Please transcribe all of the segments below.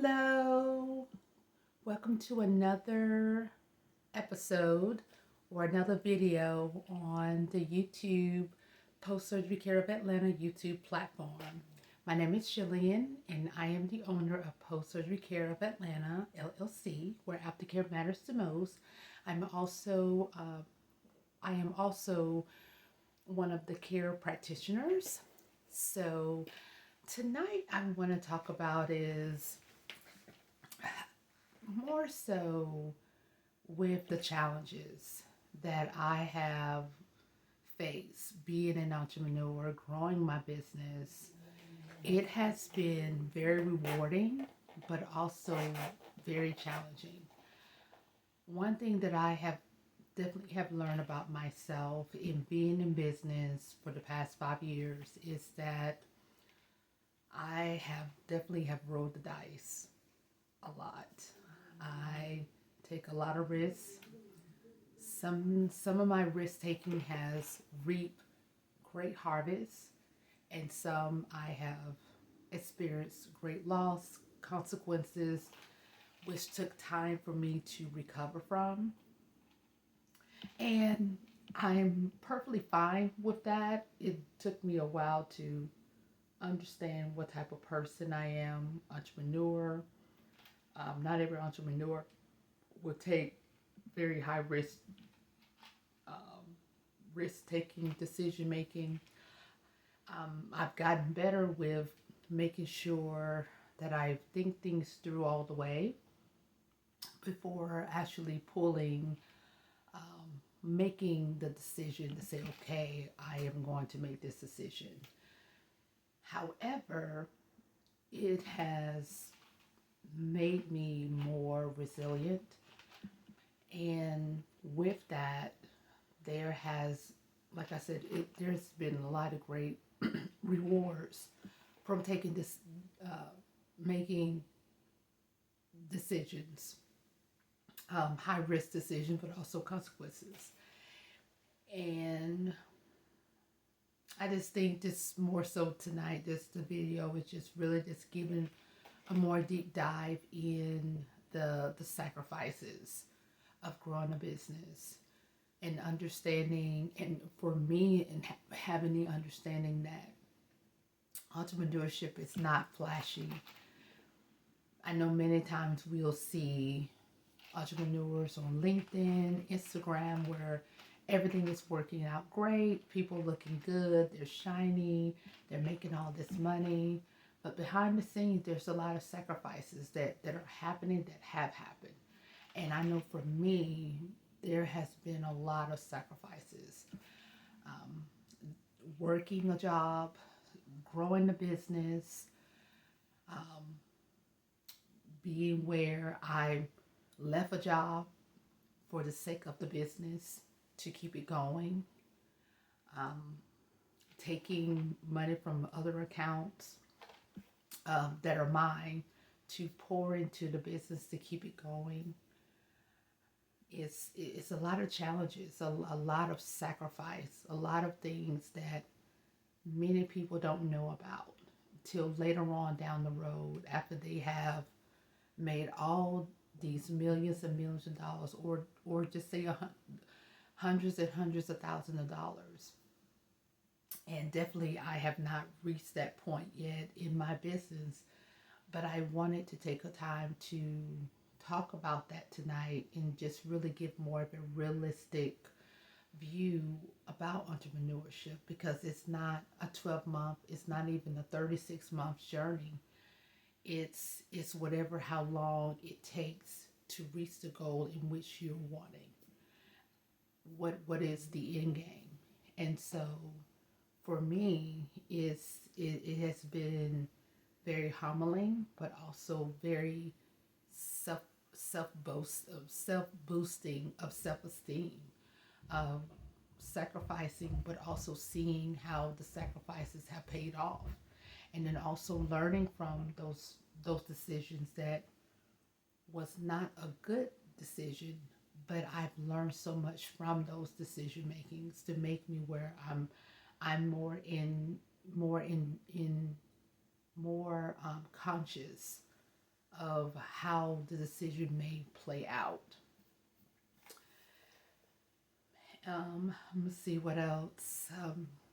Hello, welcome to another episode or another video on the YouTube Post Surgery Care of Atlanta YouTube platform. My name is Jillian and I am the owner of Post Surgery Care of Atlanta LLC, where aftercare matters the most. I'm also I am also one of the care practitioners. So tonight I want to talk about is more so with the challenges that I have faced being an entrepreneur, growing my business. It has been very rewarding, but also very challenging. One thing that I have definitely have learned about myself in being in business for the past 5 years is that I have definitely have rolled the dice a lot. I take a lot of risks. Some of my risk taking has reaped great harvests, and some I have experienced great loss, consequences, which took time for me to recover from. And I'm perfectly fine with that. It took me a while to understand what type of person I am, entrepreneur. Not every entrepreneur will take very high um, risk taking, decision making. I've gotten better with making sure that I think things through all the way before actually making the decision to say, okay, I am going to make this decision. However, it has made me more resilient. And with that, there has, like I said, there's been a lot of great rewards from taking this, making decisions, high risk decisions, but also consequences. And I just think this more so tonight, this the video is just really just giving a more deep dive in the sacrifices of growing a business and understanding, and for me, and having the understanding that entrepreneurship is not flashy. I know many times we'll see entrepreneurs on LinkedIn, Instagram, where everything is working out great, people looking good, they're shiny, they're making all this money. But behind the scenes, there's a lot of sacrifices that are happening, that have happened. And I know for me, there has been a lot of sacrifices. Um, Working a job, growing the business, um, being where I left a job for the sake of the business to keep it going, um, taking money from other accounts that are mine to pour into the business to keep it going. It's a lot of challenges, a lot of sacrifice, a lot of things that many people don't know about till later on down the road after they have made all these millions and millions of dollars, or just say hundreds and hundreds of thousands of dollars. And definitely I have not reached that point yet in my business, but I wanted to take a time to talk about that tonight and just really give more of a realistic view about entrepreneurship, because it's not a 12-month, it's not even a 36-month journey. It's whatever how long it takes to reach the goal in which you're wanting. What is the end game? And so for me, it has been very humbling, but also very self self boosting of self esteem, of sacrificing, but also seeing how the sacrifices have paid off, and then also learning from those decisions that was not a good decision, but I've learned so much from those decision makings to make me where I'm more conscious of how the decision may play out. Let's see what else.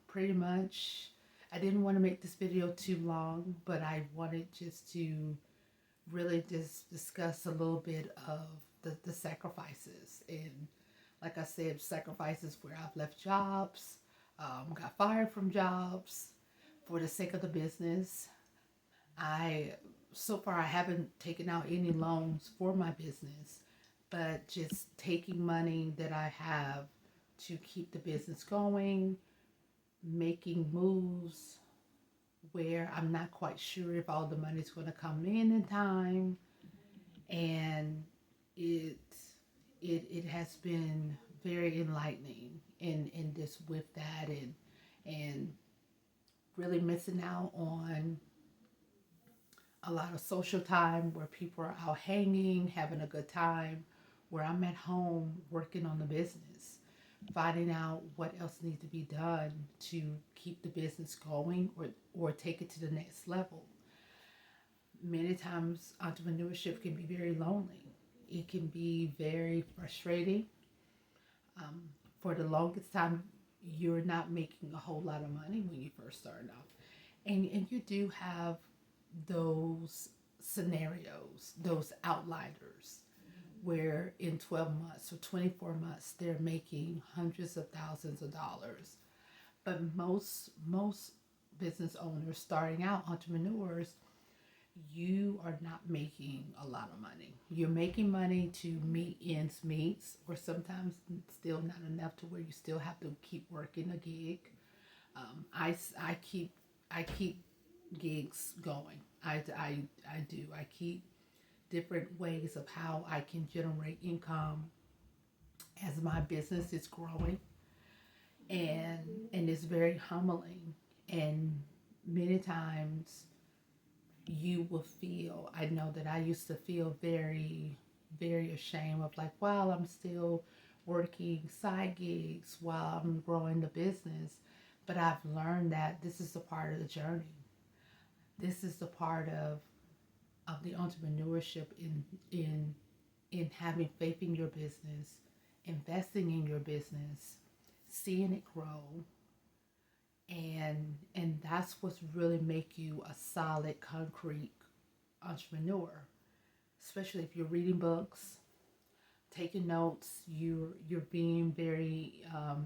Pretty much, I didn't want to make this video too long, but I wanted just to really just discuss a little bit of the sacrifices. And like I said, sacrifices where I've left jobs, got fired from jobs for the sake of the business. I so far I haven't taken out any loans for my business, but just taking money that I have to keep the business going, making moves where I'm not quite sure if all the money's going to come in time, and it it has been very enlightening in this with that, and really missing out on a lot of social time where people are out hanging, having a good time, where I'm at home working on the business, finding out what else needs to be done to keep the business going or take it to the next level. Many times, entrepreneurship can be very lonely. It can be very frustrating. Um, for the longest time, you're not making a whole lot of money when you first start off. And you do have those scenarios, those outliers, where in 12 months or 24 months they're making hundreds of thousands of dollars. But most business owners starting out, entrepreneurs, you are not making a lot of money. You're making money to meet ends meet, or sometimes still not enough to where you still have to keep working a gig. I keep gigs going. I do. I keep different ways of how I can generate income as my business is growing, and it's very humbling. And many times you will feel, I know that I used to feel very very ashamed of, like, while I'm still working side gigs while I'm growing the business. But I've learned that this is a part of the journey. This is the part of the entrepreneurship in having faith in your business, investing in your business, seeing it grow, and that's what's really make you a solid, concrete entrepreneur. Especially if you're reading books, taking notes, you're being very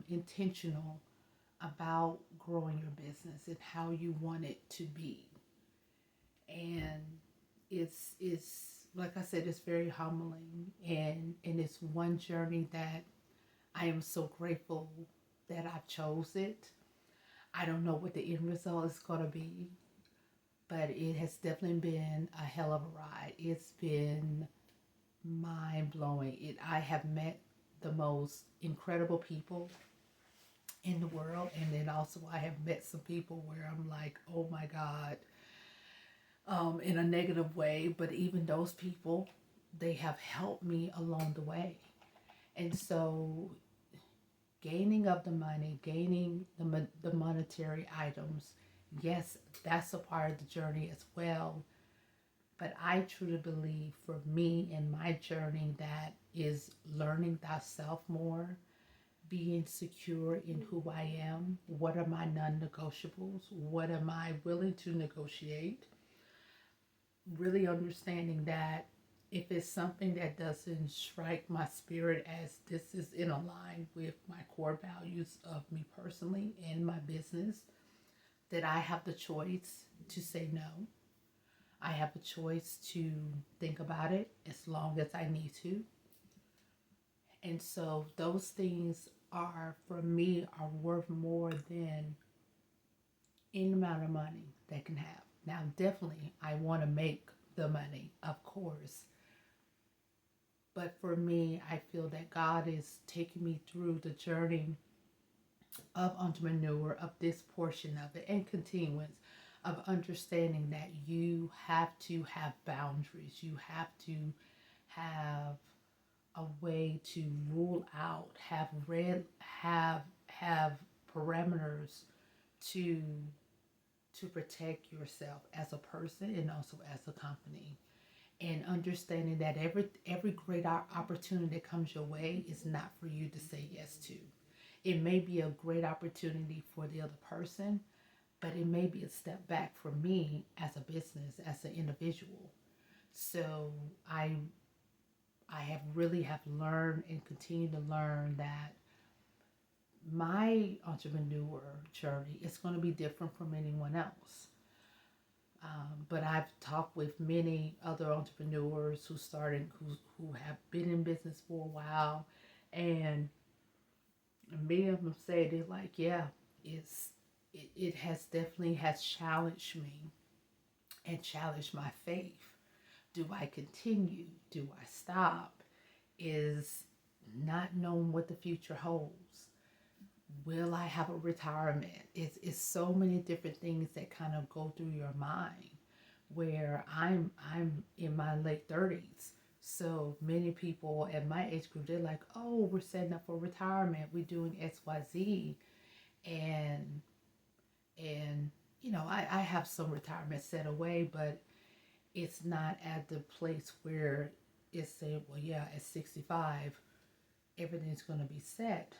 intentional about growing your business and how you want it to be. And it's like I said, it's very humbling, and it's one journey that I am so grateful that I chose it. I don't know what the end result is going to be, but it has definitely been a hell of a ride. It's been mind blowing. I have met the most incredible people in the world, and then also I have met some people where I'm like, oh my God, in a negative way. But even those people, they have helped me along the way. And so, gaining of the money, gaining the monetary items, yes, that's a part of the journey as well. But I truly believe, for me and my journey, that is learning thyself more, being secure in who I am, what are my non-negotiables, what am I willing to negotiate, really understanding that if it's something that doesn't strike my spirit as this is in line with my core values of me personally and my business, that I have the choice to say no. I have a choice to think about it as long as I need to. And so those things are, for me, are worth more than any amount of money they can have. Now, definitely, I want to make the money, of course. But for me, I feel that God is taking me through the journey of entrepreneur, of this portion of it, and continuance of understanding that you have to have boundaries. You have to have a way to rule out, have parameters to protect yourself as a person and also as a company. and understanding that every great opportunity that comes your way is not for you to say yes to. It may be a great opportunity for the other person, but it may be a step back for me as a business, as an individual. So I have really have learned and continue to learn that my entrepreneur journey is going to be different from anyone else. But I've talked with many other entrepreneurs who have been in business for a while, and many of them say they're like, yeah, it has definitely has challenged me and challenged my faith. Do I continue? Do I stop? Is not knowing what the future holds. Will I have a retirement? It's so many different things that kind of go through your mind. Where I'm in my late 30s. So many people at my age group, they're like, oh, we're setting up for retirement. We're doing XYZ. And I have some retirement set away, but it's not at the place where it's saying, well, yeah, at 65, everything's going to be set.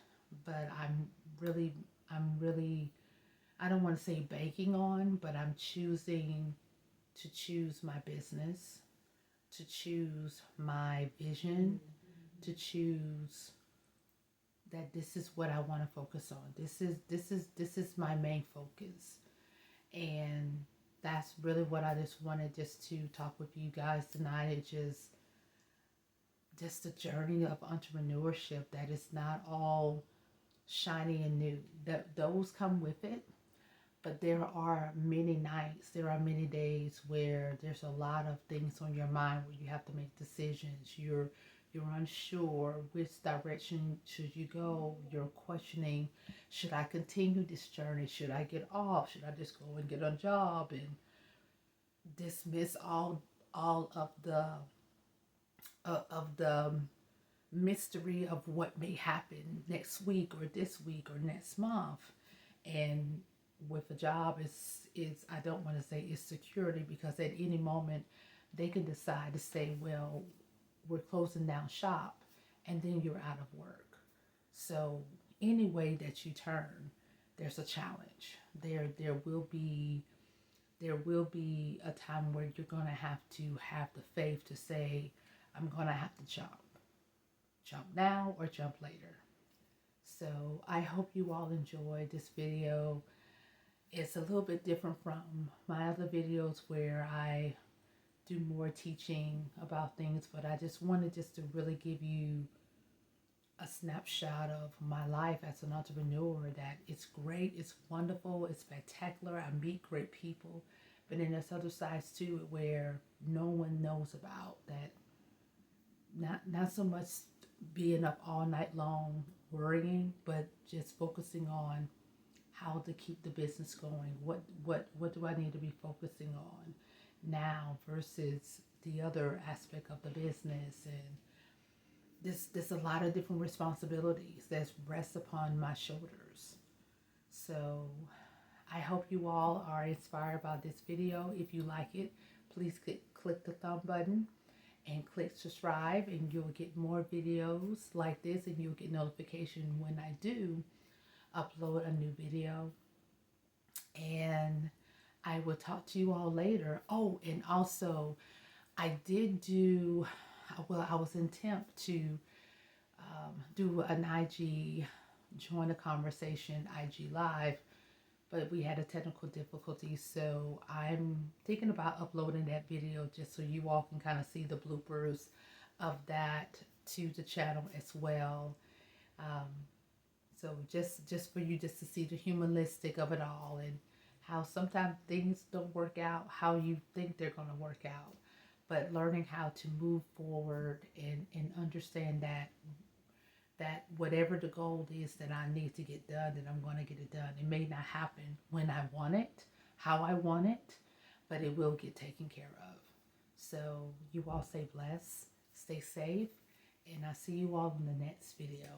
But I'm really, I don't want to say banking on, but I'm choosing to choose my business, to choose my vision, to choose that this is what I want to focus on. This is my main focus. And that's really what I just wanted just to talk with you guys tonight. It's just the journey of entrepreneurship, that is not all shiny and new. That those come with it, but there are many nights, there are many days where there's a lot of things on your mind where you have to make decisions. You're unsure which direction should you go. You're questioning, should I continue this journey? Should I get off? Should I just go and get a job and dismiss all of the mystery of what may happen next week or this week or next month? And with a job, is I don't want to say it's security, because at any moment they can decide to say, well, we're closing down shop, and then you're out of work. So any way that you turn, there's a challenge. There will be a time where you're going to have the faith to say, I'm going to have to jump now or jump later. So I hope you all enjoyed this video. It's a little bit different from my other videos where I do more teaching about things, but I just wanted to really give you a snapshot of my life as an entrepreneur, that it's great, it's wonderful, it's spectacular. I meet great people, but then there's other sides to it where no one knows about, that not so much being up all night long worrying, but just focusing on how to keep the business going. What do I need to be focusing on now versus the other aspect of the business? And there's a lot of different responsibilities that rest upon my shoulders. So I hope you all are inspired by this video. If you like it, please click the thumb button and click subscribe, and you'll get more videos like this, and you'll get notification when I do upload a new video. And I will talk to you all later. Oh, and also I did do, well, I was intent to do an IG, join a conversation, IG live, but we had a technical difficulty. So I'm thinking about uploading that video just so you all can kind of see the bloopers of that to the channel as well. So just for you just to see the humanistic of it all, and how sometimes things don't work out how you think they're going to work out, but learning how to move forward and understand that whatever the goal is that I need to get done, that I'm going to get it done. It may not happen when I want it, how I want it, but it will get taken care of. So you all stay blessed, stay safe, and I'll see you all in the next video.